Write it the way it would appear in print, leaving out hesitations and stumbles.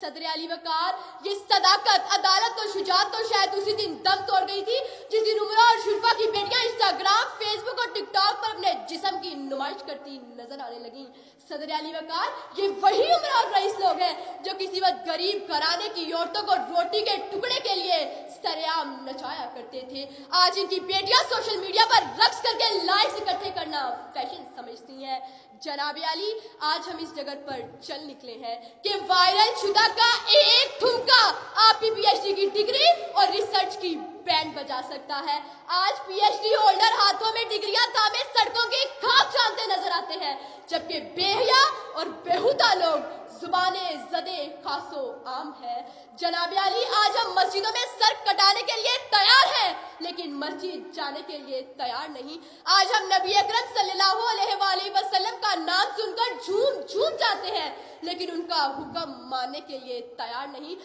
सदर अली वकार, ये सदाकत, अदालत और शुजात तो शायद उसी दिन दम तोड़ गई थी जिस दिन उमरा और शुरफा की बेटियां इंस्टाग्राम, फेसबुक और टिकटॉक पर अपने जिस्म की नुमाइश करती नजर आने लगी। सदर अली वकार, ये वही उमरा और रईस लोग हैं जो किसी वक्त गरीब घराने की औरतों को रोटी के टुकड़े के लिए सरेआम नचाया करते थे। आज इनकी बेटियां सोशल मीडिया पर रक्स करके लाइक्स इकट्ठे करना फैशन समझती हैं। जनाबे अली, आज हम इस जगह पर चल निकले हैं कि वायरल शुदा का एक ठुमका आपकी पीएचडी की डिग्री और रिसर्च की बैंड बजा सकता है। आज पीएचडी होल्डर हाथों में डिग्रियां थामे सड़कों की खाक छानते नजर आते हैं, जबकि बेहया और बेहुदा लोग जुबाने जदे खासो आम है। जनाबे अली, आज हम मस्जिदों में सर कटाने के लिए तैयार हैं, लेकिन मस्जिद जाने के लिए तैयार नहीं। आज हम नबी अकरम सल्लल्लाहु अलैहि वसल्लम का नाम सुनकर झूम झूम जाते हैं, लेकिन उनका हुक्म मानने के लिए तैयार नहीं।